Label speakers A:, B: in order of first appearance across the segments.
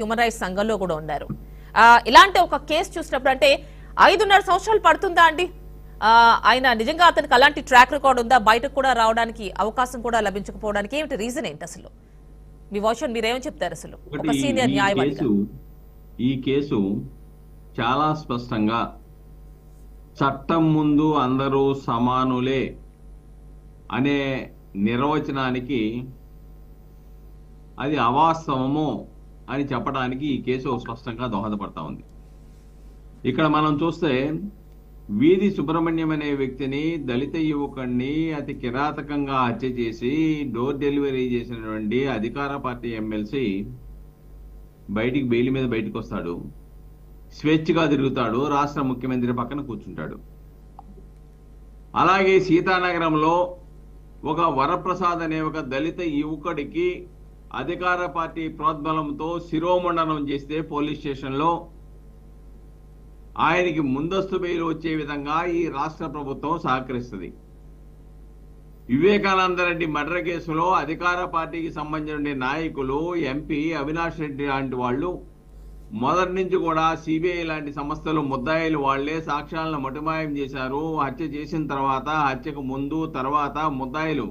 A: Human rights సంఘంలో కూడా ఉన్నారు. ఇలాంటి ఒక కేసు చూసినప్పుడు అంటే 5.5 సంవత్సరాలు పడుతుందా అండి? ఆయన నిజంగా అతనికి అలాంటి ట్రాక్ రికార్డ్ ఉందా? బయటకు కూడా రావడానికి అవకాశం కూడా లభించకపోవడానికి ఏమిటి రీజన్ ఏంటి అసలు? మీ వర్షన్ మీరేమని చెప్తారు అసలు ఒక సీనియర్ న్యాయవాదిగా?
B: ఈ కేసు చాలా స్పష్టంగా చట్టం ముందు అందరూ సమానులే అనే నిర్వచనానికి అది అవాస్తవము అని చెప్పడానికి ఈ కేసు స్పష్టంగా దోహదపడతా ఉంది. ఇక్కడ మనం చూస్తే వీధి సుబ్రహ్మణ్యం అనే వ్యక్తిని, దళిత యువకుడిని అతి కిరాతకంగా హత్య చేసి డోర్ డెలివరీ చేసినటువంటి అధికార పార్టీ ఎమ్మెల్సీ బయటికి బెయిల్ మీద బయటకు వస్తాడు, స్వేచ్ఛగా తిరుగుతాడు, రాష్ట్ర ముఖ్యమంత్రి పక్కన కూర్చుంటాడు. అలాగే సీతానగరంలో ఒక వరప్రసాద్ అనే ఒక దళిత యువకుడికి అధికార పార్టీ ప్రోద్బలంతో శిరోమండనం చేస్తే పోలీస్ స్టేషన్లో ఆయనకి ముందస్తు బెయిల్ వచ్చే విధంగా ఈ రాష్ట్ర ప్రభుత్వం సహకరిస్తుంది. వివేకానంద రెడ్డి మర్డర్ కేసులో అధికార పార్టీకి సంబంధించిన నాయకులు, ఎంపీ అవినాష్ రెడ్డి లాంటి వాళ్ళు మొదటి నుంచి కూడా సిబిఐ లాంటి సంస్థలు ముద్దాయిలు వాళ్లే సాక్ష్యాలను మటుమాయం చేశారు. హత్య చేసిన తర్వాత, హత్యకు ముందు తర్వాత ముద్దాయిలు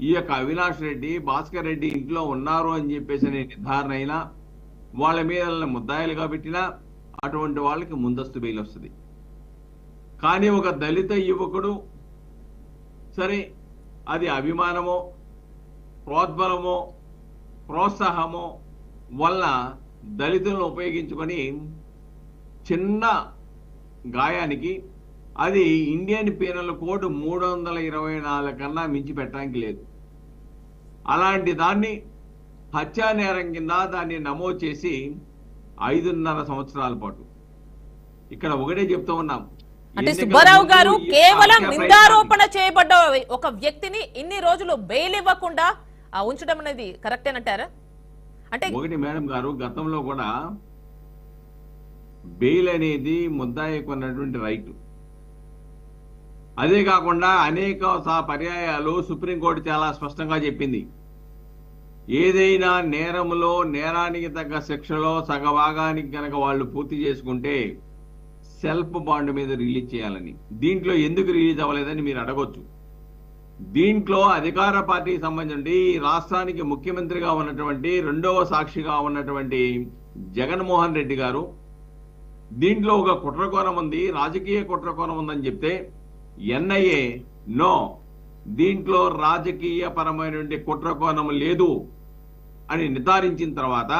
B: ఈ యొక్క అవినాష్ రెడ్డి, భాస్కర్ రెడ్డి ఇంట్లో ఉన్నారు అని చెప్పేసి నిర్ధారణ అయినా వాళ్ళ మీద ముద్దాయిలుగా పెట్టినా అటువంటి వాళ్ళకి ముందస్తు బెయిల్ వస్తుంది. కానీ ఒక దళిత యువకుడు సరే అది అభిమానమో ప్రోద్బలమో ప్రోత్సాహమో వల్ల దళితులను ఉపయోగించుకొని చిన్న గాయానికి అది ఇండియన్ పీనల్ కోడ్ 324 కన్నా మించి పెట్టడానికి లేదు. అలాంటి దాన్ని హత్యా నేరం కింద దాన్ని నమోదు చేసి 5.5 సంవత్సరాల పాటు ఇక్కడ ఒకటే చెప్తూ ఉన్నాం.
A: అంటే సుబ్బారావు గారు కేవలం నిందారోపణ చేయబడ్డ ఒక వ్యక్తిని ఇన్ని రోజులు బెయిల్ ఇవ్వకుండా ఉంచడం అనేది కరెక్టేనంటారా? అంటే
B: ఒకటి మేడం గారు, గతంలో కూడా బెయిల్ అనేది ముద్దాయికి ఉన్నటువంటి రైట్. అదే కాకుండా అనేక పర్యాయాలు సుప్రీంకోర్టు చాలా స్పష్టంగా చెప్పింది, ఏదైనా నేరములో నేరానికి తగ్గ శిక్షలో సగభాగానికి కనుక వాళ్ళు పూర్తి చేసుకుంటే సెల్ఫ్ బాండ్ మీద రిలీజ్ చేయాలని. దీంట్లో ఎందుకు రిలీజ్ అవ్వలేదని మీరు అడగొచ్చు. దీంట్లో అధికార పార్టీకి సంబంధించి రాష్ట్రానికి ముఖ్యమంత్రిగా ఉన్నటువంటి రెండవ సాక్షిగా ఉన్నటువంటి జగన్మోహన్ రెడ్డి గారు దీంట్లో ఒక కుట్రకోణం ఉంది, రాజకీయ కుట్రకోణం ఉందని చెప్తే ఎన్ఐఏ నో, దీంట్లో రాజకీయ పరమైనటువంటి కుట్రకోణం లేదు అని నిర్ధారించిన తర్వాత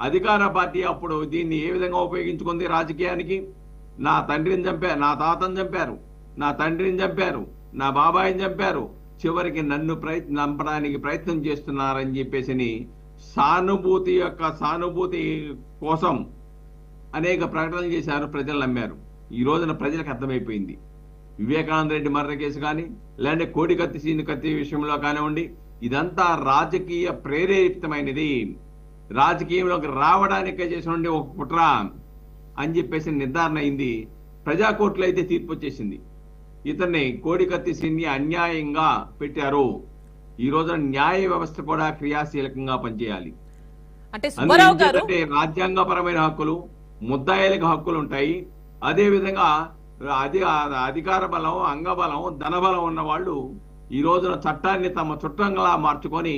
B: అధికార పార్టీ అప్పుడు దీన్ని ఏ విధంగా ఉపయోగించుకుంది? రాజకీయానికి నా తండ్రిని చంపారు, నా తాతను చంపారు, నా తండ్రిని చంపారు, నా బాబాయిని చంపారు, చివరికి నన్ను చంపడానికి ప్రయత్నం చేస్తున్నారని చెప్పేసి సానుభూతి కోసం అనేక ప్రకటనలు చేశారు. ప్రజలు నమ్మారు. ఈ రోజున ప్రజలకు అర్థమైపోయింది. వివేకానంద రెడ్డి మర్డర్ కేసు కానీ, లేదంటే కోడికత్తి సీను కత్తి విషయంలో కానివ్వండి, ఇదంతా రాజకీయ ప్రేరేపితమైనది, రాజకీయంలోకి రావడానికే చేసినటువంటి ఒక కుట్ర అని చెప్పేసి నిర్ధారణ అయింది. ప్రజా కోర్టులో అయితే తీర్పు వచ్చేసింది. ఇతన్ని కోడికత్తి సీన్ని అన్యాయంగా పెట్టారు. ఈ రోజున న్యాయ వ్యవస్థ కూడా క్రియాశీలకంగా పనిచేయాలి. అంటే రాజ్యాంగపరమైన హక్కులు, ముద్దాయిలకు హక్కులు ఉంటాయి. అదే విధంగా అధికార బలం, అంగబలం, ధనబలం ఉన్న వాళ్ళు ఈ రోజున చట్టాన్ని తమ చుట్టంగా మార్చుకొని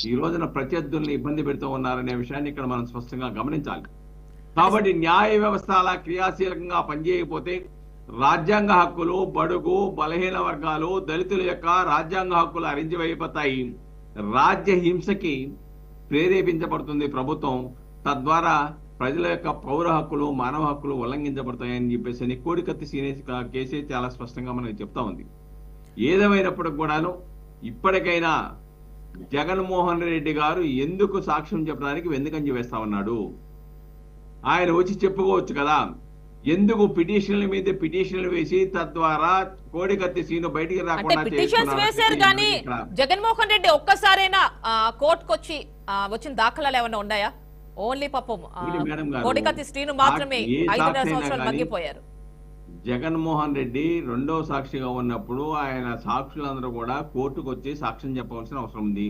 B: ఈ రోజున ప్రత్యర్థుల్ని ఇబ్బంది పెడుతూ ఉన్నారనే విషయాన్ని ఇక్కడ మనం స్పష్టంగా గమనించాలి. కాబట్టి న్యాయ వ్యవస్థ అలా క్రియాశీలకంగా పనిచేయకపోతే రాజ్యాంగ హక్కులు, బడుగు బలహీన వర్గాలు, దళితుల యొక్క రాజ్యాంగ హక్కులు అరించివైపోతాయి. రాజ్య హింసకి ప్రేరేపించబడుతుంది ప్రభుత్వం. తద్వారా ప్రజల యొక్క పౌర హక్కులు, మానవ హక్కులు ఉల్లంఘించబడతాయని చెప్పేసి కోడికత్తి సీనియర్ కేసే చాలా స్పష్టంగా మనకి చెప్తా ఉంది. ఏదేమైనప్పటికి కూడాను ఇప్పటికైనా జగన్మోహన్ రెడ్డి గారు ఎందుకు సాక్ష్యం చెప్పడానికి వెందుకంజ వేస్తా ఉన్నాడు? ఆయన వచ్చి చెప్పుకోవచ్చు కదా. ఎందుకు పిటిషన్ల మీద పిటిషన్లు వేసి తద్వారా కోడికత్తి సీను బయటికి రాకుండా
A: వేశారు? కానీ జగన్మోహన్ రెడ్డి ఒక్కసారైనా కోర్టుకు వచ్చిన దాఖలాలు ఏమైనా ఉన్నాయా? ఓన్లీ పాపం కోడికత్తి శ్రీను మాత్రమే 5.5 సంవత్సరాలు మగ్గిపోయారు.
B: జగన్మోహన్ రెడ్డి రెండో సాక్షిగా ఉన్నప్పుడు ఆయన సాక్షులందరూ కూడా కోర్టుకు వచ్చి సాక్ష్యం చెప్పవలసిన అవసరం ఉంది.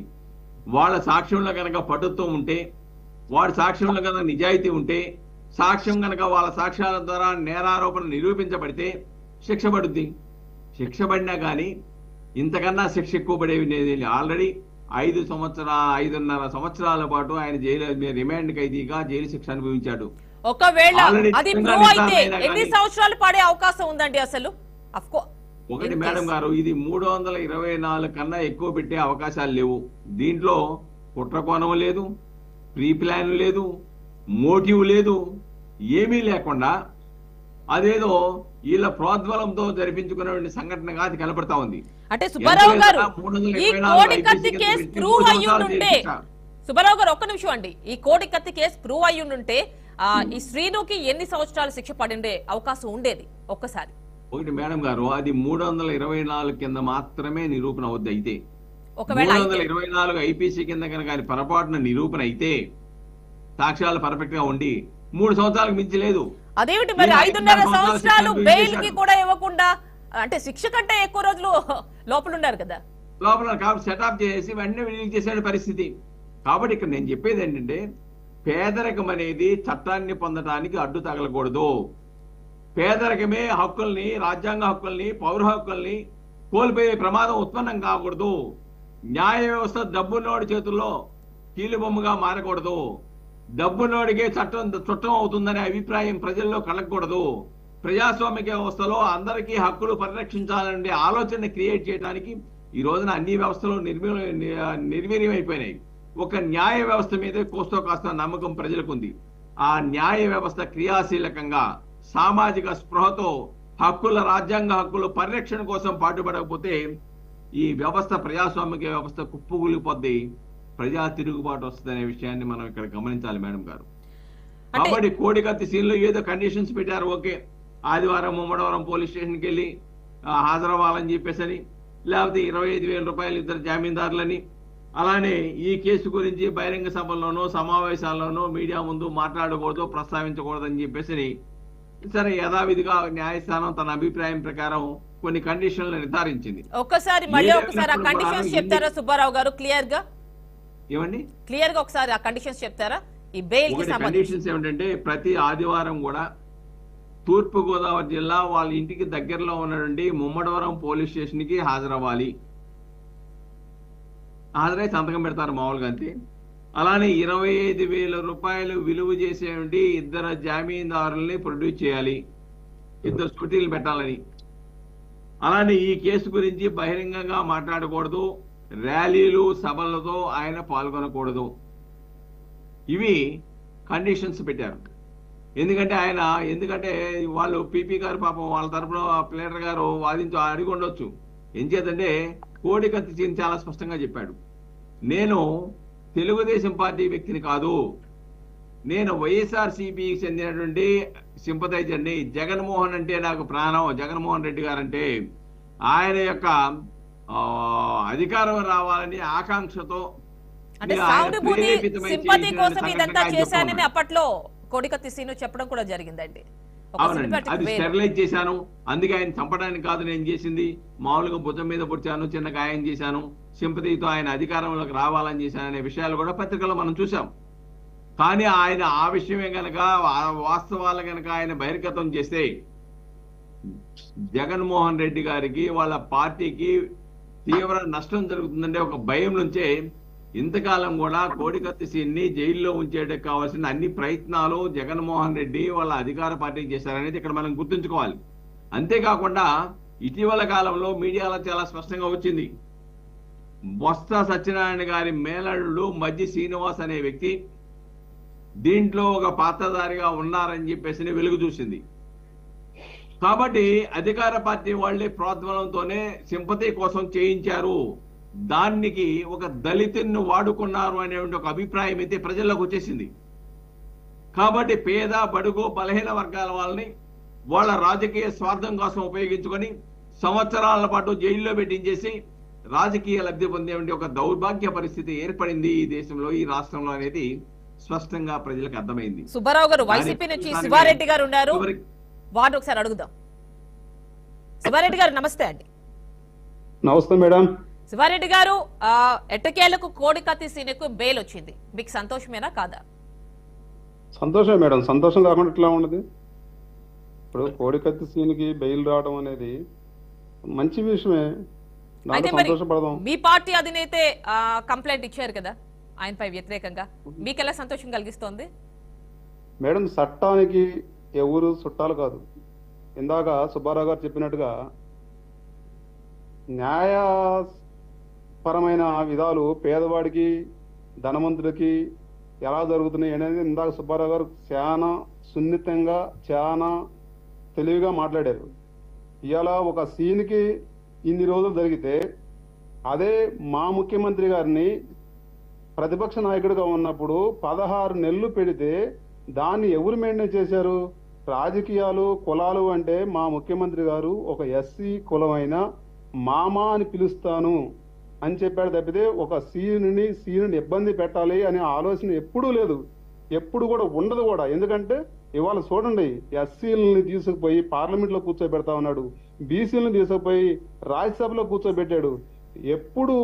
B: వాళ్ళ సాక్ష్యంలో కనుక పట్టుతో ఉంటే వాడి సాక్ష్యంలో కనుక నిజాయితీ ఉంటే, సాక్ష్యం కనుక వాళ్ళ సాక్ష్యాల ద్వారా నేరారోపణ నిరూపించబడితే శిక్ష పడుద్ది. శిక్ష పడినా కానీ ఇంతకన్నా శిక్ష ఎక్కువ పడేది. ఆల్రెడీ 5.5 సంవత్సరాల పాటు ఆయన జైలు రిమాండ్ ఖైదీగా జైలు శిక్ష అనుభవించాడు.
A: ఒకవేళ
B: Already
A: అది
B: చిన్న
A: ప్రూవ్ అయితే
B: నిర్ధారణ
A: ఎన్ని
B: కానీ-
A: సంవత్సరాలు పడే అవకాశం ఉందండి అసలు?
B: ఒకటి మేడం గారు, ఇది 324 కన్నా ఎక్కువ పెట్టే అవకాశాలు లేవు. దీంట్లో కుట్రకోణం లేదు, ప్రీ ప్లాన్ లేదు, మోటివ్ లేదు, ఏమీ లేకుండా అదేదో వీళ్ళ ప్రోద్బలంతో జరిపించుకునే సంఘటనగా అది కనపడతా ఉంది.
A: అంటే సుబ్బారావు గారు, ఈ
B: 324
A: కోడి కత్తి
B: IPC
A: కేసు
B: కింద
A: ప్రూవ్
B: 3
A: అయ్యి
B: సంవత్సరాలు
A: ఉంటే,
B: జైలు శిక్ష.
A: సుబ్బారావు గారు ఒక్క నిమిషం అండి, ఈ కోడి కత్తి కేసు ప్రూవ్ అయ్యి ఉంటే ఈ శ్రీనుకి ఎన్ని సంవత్సరాలు శిక్ష పడిండే అవకాశం ఉండేది? ఒక్కసారి
B: ఒకటి మేడం గారు, అది 324 కింద మాత్రమే నిరూపణ అవుద్ది. అయితే
A: ఒకవేళ అయితే
B: 324 ఐపీసీ కింద కనుక ఆయన పొరపాటున నిరూపణ అయితే, సాక్ష్యాలు పర్ఫెక్ట్ గా ఉండి 3 సంవత్సరాలకు మించి లేదు.
A: అదేమిటి మరి
B: ఈయన
A: 5.5
B: 5
A: సంవత్సరాలు
B: సంవత్సరాలు
A: బెయిల్ కి
B: చేశాడు.
A: కూడా ఇవ్వకుండా, అంటే శిక్ష కంటే ఎక్కువ రోజులు లోపల ఉన్నారు కదా.
B: లోపల కాబట్టి సెటప్ చేసి వెంటనే రిలీజ్ చేసే పరిస్థితి. కాబట్టి ఇక్కడ నేను చెప్పేది ఏంటంటే, పేదరికం అనేది చట్టాన్ని పొందడానికి అడ్డు తగలకూడదు. పేదరికమే హక్కుల్ని, రాజ్యాంగ హక్కుల్ని, పౌర హక్కుల్ని కోల్పోయే ప్రమాదం ఉత్పన్నం కాకూడదు. న్యాయ వ్యవస్థ డబ్బున్నోడి చేతుల్లో కీలుబొమ్మగా మారకూడదు. డబ్బున్నోడికే చుట్టం అవుతుందనే అభిప్రాయం ప్రజల్లో కలగకూడదు. ప్రజాస్వామిక వ్యవస్థలో అందరికీ హక్కులు పరిరక్షించాలనే ఆలోచన క్రియేట్ చేయడానికి ఈ రోజున అన్ని వ్యవస్థలు నిర్వీర్యమైపోయినాయి. ఒక న్యాయ వ్యవస్థ మీదే కోస్తో కాస్త నమ్మకం ప్రజలకు ఉంది. ఆ న్యాయ వ్యవస్థ క్రియాశీలకంగా సామాజిక స్పృహతో హక్కుల, రాజ్యాంగ హక్కుల పరిరక్షణ కోసం పాటుపడకపోతే ఈ వ్యవస్థ, ప్రజాస్వామిక వ్యవస్థ కుప్పకూలిపోద్ది, ప్రజా తిరుగుబాటు వస్తుందనే విషయాన్ని మనం ఇక్కడ గమనించాలి మేడం గారు. కాబట్టి కోడికత్తి సీన్ లో ఏదో కండిషన్స్ పెట్టారు. ఓకే, ఆదివారం ముమ్మడవరం పోలీస్ స్టేషన్కి వెళ్ళి హాజరవ్వాలని చెప్పేసని, లేకపోతే 25,000 రూపాయలు ఇద్దరు జామీందారులని, అలానే ఈ కేసు గురించి బహిరంగ సభల్లోనూ సమావేశాల్లోనూ మీడియా ముందు మాట్లాడకూడదు, ప్రస్తావించకూడదు అని చెప్పేసి సరే యథావిధిగా న్యాయస్థానం తన అభిప్రాయం ప్రకారం కొన్ని కండిషన్లు నిర్ధారించింది.
A: ఒకసారి ఆ కండిషన్స్ చెప్తారా సుబ్బారావు గారు? క్లియర్ గా
B: ఏమండి,
A: క్లియర్ గా ఒకసారి ఆ కండిషన్స్ చెప్తారా? ఈ బెయిల్ కి సంబంధించి
B: కండిషన్స్ ఏమిటంటే, ప్రతి ఆదివారం కూడా తూర్పు గోదావరి జిల్లా వాళ్ళ ఇంటికి దగ్గరలో ఉన్నటువంటి ముమ్మడవరం పోలీస్ స్టేషన్ కి హాజరవ్వాలి. హాజరై సంతకం పెడతారు మామూలుగా అంతే. అలానే 25,000 రూపాయలు విలువ చేసేటువంటి ఇద్దరు జామీందారుల్ని ప్రొడ్యూస్ చేయాలి, ఇద్దరు స్కూటీలు పెట్టాలని. అలానే ఈ కేసు గురించి బహిరంగంగా మాట్లాడకూడదు, ర్యాలీలు సభలతో ఆయన పాల్గొనకూడదు. ఇవి కండిషన్స్ పెట్టారు. ఎందుకంటే వాళ్ళు పీపీ గారు పాపం వాళ్ళ తరఫున ప్లేటర్ గారు అడిగి ఉండొచ్చు. ఏం చేద్దంటే కోడికత్తి సీన్ చాలా స్పష్టంగా చెప్పాడు, నేను తెలుగుదేశం పార్టీ వ్యక్తిని కాదు, నేను వైఎస్ఆర్సీపీకి చెందినటువంటి సింపథైజర్ని. జగన్మోహన్ అంటే నాకు ప్రాణం. జగన్మోహన్ రెడ్డి గారంటే ఆయన యొక్క అధికారం రావాలని ఆకాంక్షతో,
A: అంటే సానుభూతి, సింపతి కోసం ఇదంతా చేశానని అప్పట్లో కోడికత్తి సీను చెప్పడం కూడా జరిగిందండి.
B: అవునండి, అది స్టెరిలైజ్ చేశాను, అందుకే ఆయన చంపడానికి కాదు నేను చేసింది, మామూలుగా భుజం మీద పొడిచాను, చిన్న గాయం చేశాను, సింపతితో ఆయన అధికారంలోకి రావాలని చేశాను అనే విషయాలు కూడా పత్రికల్లో మనం చూసాం. కానీ ఆయన ఆ విషయమే గనక, వాస్తవాలు గనక ఆయన బహిర్గతం చేస్తే జగన్మోహన్ రెడ్డి గారికి, వాళ్ళ పార్టీకి తీవ్ర నష్టం జరుగుతుందంటే ఒక భయం నుంచే ఇంతకాలం కూడా కోడికత్తి సీన్ని జైల్లో ఉంచేటకు కావాల్సిన అన్ని ప్రయత్నాలు జగన్మోహన్ రెడ్డి వాళ్ళ అధికార పార్టీకి చేశారనేది ఇక్కడ మనం గుర్తుంచుకోవాలి. అంతేకాకుండా ఇటీవల కాలంలో మీడియాలో చాలా స్పష్టంగా వచ్చింది, బొత్స సత్యనారాయణ గారి మేనల్లుడు మజ్జి శ్రీనివాస్ అనే వ్యక్తి దీంట్లో ఒక పాత్రధారిగా ఉన్నారని చెప్పేసి వెలుగు చూసింది. కాబట్టి అధికార పార్టీ వాళ్లే ప్రోద్బలంతోనే సింపతి కోసం చేయించారు, దానికి ఒక దళితుని వాడుకున్నారు అనే ఒక అభిప్రాయం అయితే ప్రజల్లోకి వచ్చేసింది. కాబట్టి పేద, బడుగు, బలహీన వర్గాల వాళ్ళని వాళ్ళ రాజకీయ స్వార్థం కోసం ఉపయోగించుకొని సంవత్సరాల పాటు జైల్లో పెట్టించేసి రాజకీయ లబ్ధి పొందే ఒక దౌర్భాగ్య పరిస్థితి ఏర్పడింది ఈ దేశంలో, ఈ రాష్ట్రంలో అనేది స్పష్టంగా ప్రజలకు అర్థమైంది.
A: సుబ్బారావు గారు వైసీపీ నుంచి శివారెడ్డి గారు ఉన్నారు, వారిని ఒకసారి అడుగుదాం. శివారెడ్డి గారు నమస్తే అండి.
C: నమస్తే మేడం.
A: శివారెడ్డి గారు, ఎట్టకేలకు కోడికత్తి సీనుకు బెయిల్ వచ్చింది, మీకు సంతోషమేనా కాదా?
C: సంతోషం మేడం, సంతోషం కాకుండా ఎట్లా ఉండదు? ఇప్పుడు కోడికత్తి సీన్కి బెయిల్ రావడం అనేది మంచి విషయమే,
A: అయితే
C: దాంట్లో
A: మరి
C: సంతోషపడదాం.
A: మీ పార్టీ అధినేతే కంప్లైంట్ ఇచ్చారు కదా ఆయనపై వ్యతిరేకంగా, మీకు ఎలా సంతోషం కలిగిస్తోంది?
C: మేడం, చట్టానికి ఎవరు చుట్టాలు కాదు. ఇందాక సుబ్బారావు గారు చెప్పినట్టుగా న్యాయపరమైన విధాలు పేదవాడికి ధనవంతుడికి ఎలా జరుగుతున్నాయి అనేది ఇందాక సుబ్బారావు గారు చాలా సున్నితంగా చాలా తెలివిగా మాట్లాడారు. ఇవాళ ఒక సీన్కి ఇన్ని రోజులు జరిగితే అదే మా ముఖ్యమంత్రి గారిని ప్రతిపక్ష నాయకుడిగా ఉన్నప్పుడు 16 నెలలు పెడితే దాన్ని ఎవరు మెయింటైన్ చేశారు? రాజకీయాలు కులాలు అంటే మా ముఖ్యమంత్రి గారు ఒక ఎస్సీ కులమైన మామ అని పిలుస్తాను అని చెప్పాడు తప్పితే ఒక సీనుని ఇబ్బంది పెట్టాలి అనే ఆలోచన ఎప్పుడూ లేదు, ఎప్పుడు కూడా ఉండదు కూడా. ఎందుకంటే ఇవాళ చూడండి, ఎస్సీలని తీసుకుపోయి పార్లమెంట్లో కూర్చోబెడతా ఉన్నాడు, బీసీలను తీసుకుపోయి రాజ్యసభలో కూర్చోబెట్టాడు. ఎప్పుడు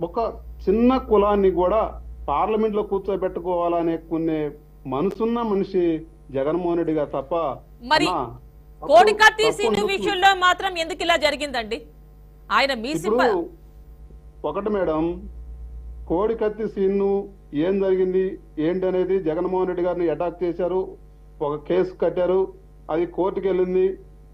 C: ఒక చిన్న కులాన్ని కూడా పార్లమెంట్లో కూర్చోబెట్టుకోవాలనే కొన్ని మనసున్న మనిషి జగన్మోహన్ రెడ్డి గారు తప్ప.
A: మరి కోడికత్తి సీను విషయంలో మాత్రం ఎందుకు ఇలా జరిగిందండి? ఆయన మీ
C: ఇప్పుడు ఒకటి మేడం, కోడికత్తి సీన్ను ఏం జరిగింది ఏంటి అనేది జగన్మోహన్ రెడ్డి గారిని అటాక్ చేశారు, ఒక కేసు కట్టారు, అది కోర్టుకి వెళ్ళింది.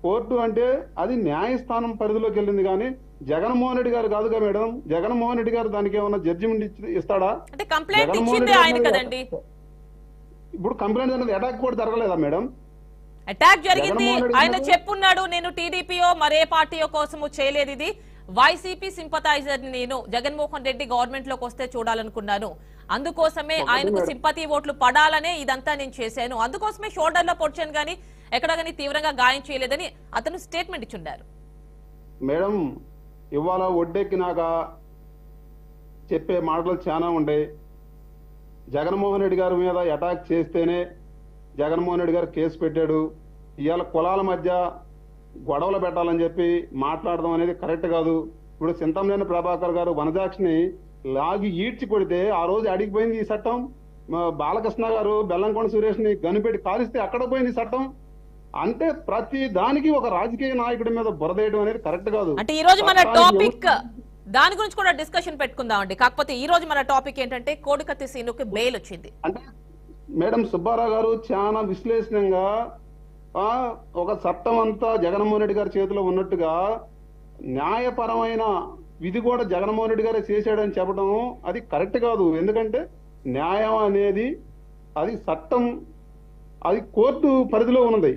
C: కోర్టు అంటే అది న్యాయస్థానం పరిధిలోకి వెళ్ళింది కానీ జగన్మోహన్ రెడ్డి గారు కాదుగా మేడం. జగన్మోహన్ రెడ్డి గారు దానికి ఏమన్నా జడ్జిమెంట్ ఇస్తాడా?
A: అంటే కంప్లైంట్ ఇచ్చింది ఆయన కదండి.
C: ఇప్పుడు కంప్లైంట్ అనేది అటాక్ కూడా జరగలేదా మేడం?
A: అటాక్ జరిగింది, ఆయన చెప్పున్నాడు నేను టీడీపీయో మరే పార్టీయో కోసము చేయలేదు, ఇది వైసీపీ సింపథైజర్ నేను, జగన్మోహన్ రెడ్డి గవర్నమెంట్ లోకి వస్తే చూడాలనుకున్నాను, అందుకోసమే ఆయనకు సింపతి ఓట్లు పడాలనే ఇదంతా నేను చేశాను, అందుకోసమే షోల్డర్ లో పొడిచాను గానీ ఎక్కడ కానీ తీవ్రంగా గాయం చేయలేదని అతను స్టేట్మెంట్ ఇచ్చున్నారు.
C: మేడం, ఇవాళ ఒడ్డెక్కినాక చెప్పే మాటలు చాలా ఉంటాయి. జగన్మోహన్ రెడ్డి గారి మీద అటాక్ చేస్తేనే జగన్మోహన్ రెడ్డి గారు కేసు పెట్టాడు. ఇవాళ కులాల మధ్య గొడవలు పెట్టాలని చెప్పి మాట్లాడడం అనేది కరెక్ట్ కాదు. ఇప్పుడు చింతమనేని ప్రభాకర్ గారు వనజాక్షిని లాగి ఈడ్చి కొడితే ఆ రోజు అడిగిపోయింది ఈ చట్టం. బాలకృష్ణ గారు బెల్లంకొండ సురేష్ ని గనిపెట్టి కాలిస్తే అక్కడ పోయింది ఈ చట్టం. అంటే ప్రతి దానికి ఒక రాజకీయ నాయకుడి మీద బురదేయడం అనేది కరెక్ట్ కాదు.
A: అంటే ఈ రోజు మన టాపిక్ దాని గురించి కూడా డిస్కషన్ పెట్టుకుందామండి. కాకపోతే ఈ రోజు మన టాపిక్ ఏంటంటే కోడికత్తి సీనుకి బెయిల్ వచ్చింది.
C: అంటే మేడం, సుబ్బారావు గారు చాలా విశ్లేషణంగా ఒక చట్టం అంతా జగన్మోహన్ రెడ్డి గారి చేతిలో ఉన్నట్టుగా న్యాయపరమైన విధి కూడా జగన్మోహన్ రెడ్డి గారే చేశాడని చెప్పడం అది కరెక్ట్ కాదు. ఎందుకంటే న్యాయం అనేది అది చట్టం, అది కోర్టు పరిధిలో ఉన్నది.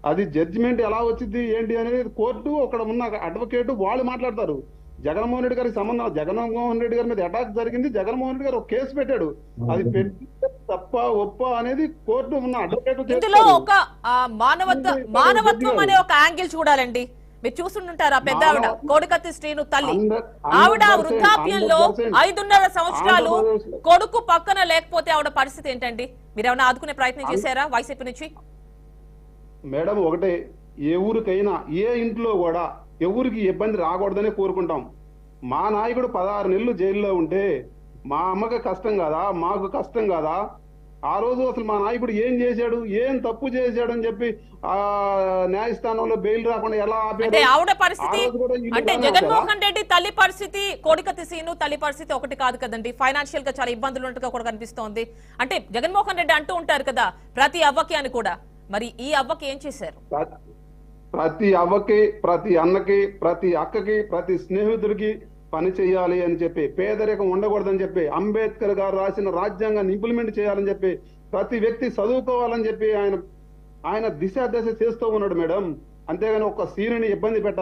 C: అది జడ్జిమెంట్ ఎలా వచ్చింది ఏంటి అనేది కోర్టు, అక్కడ ఉన్న అడ్వకేట్ వాళ్ళు మాట్లాడతారు. జగన్మోహన్ రెడ్డి గారికి సంబంధం, జగన్మోహన్ రెడ్డి గారి మీద అటాక్ జరిగింది, జగన్మోహన్ రెడ్డి గారు ఒక కేసు పెట్టాడు, అది పెట్టి తప్ప ఒప్ప అనేది కోర్టు ఉన్న అడ్వకేట్.
A: ఇందులో ఒక మానవత్వం అనే ఒక యాంగిల్ చూడాలండి. మీరు చూస్తుంటారు ఆ పెద్ద ఆవిడ కోడికత్తి శ్రీను తల్లి, ఆవిడ వృద్ధాప్యంలో 5.5 సంవత్సరాలు కొడుకు పక్కన లేకపోతే ఆవిడ పరిస్థితి ఏంటండి? మీరేమైనా ఆదుకునే ప్రయత్నం చేశారా వైసీపీ నుంచి?
C: మేడం, ఒకటే, ఏ ఊరికైనా ఏ ఇంట్లో కూడా ఎవరికి ఇబ్బంది రాకూడదని కోరుకుంటాం. మా నాయకుడు 16 నెలలు జైల్లో ఉంటే మా అమ్మకి కష్టం కాదా, మాకు కష్టం కాదా? ఆ రోజు అసలు మా నాయకుడు ఏం చేశాడు, ఏం తప్పు చేశాడు అని చెప్పి ఆ న్యాయస్థానంలో బెయిల్ రాకుండా ఎలా
A: అంటే ఆవిడ పరిస్థితి, అంటే జగన్మోహన్ రెడ్డి తల్లి పరిస్థితి, కోడికత్తి సీను తల్లి పరిస్థితి ఒకటి కాదు కదండి. ఫైనాన్షియల్ గా చాలా ఇబ్బందులు ఉన్నట్టుగా కూడా కనిపిస్తోంది. అంటే జగన్మోహన్ రెడ్డి అంటూ ఉంటారు కదా ప్రతి అవ్వకి అని కూడా, మరి ఈ అవ్వకి ఏం చేశారు?
C: ప్రతి అవ్వకి, ప్రతి అన్నకి, ప్రతి అక్కకి, ప్రతి స్నేహితుడికి పని చేయాలి అని చెప్పి, పేదరికం ఉండకూడదని చెప్పి, అంబేద్కర్ గారు రాసిన రాజ్యాంగాన్ని ఇంప్లిమెంట్ చేయాలని చెప్పి, ప్రతి వ్యక్తి చదువుకోవాలని చెప్పి ఆయన దిశ చేస్తూ ఉన్నాడు మేడం. అంతేగాని ఒక సీనుని ఇబ్బంది పెట్టాలి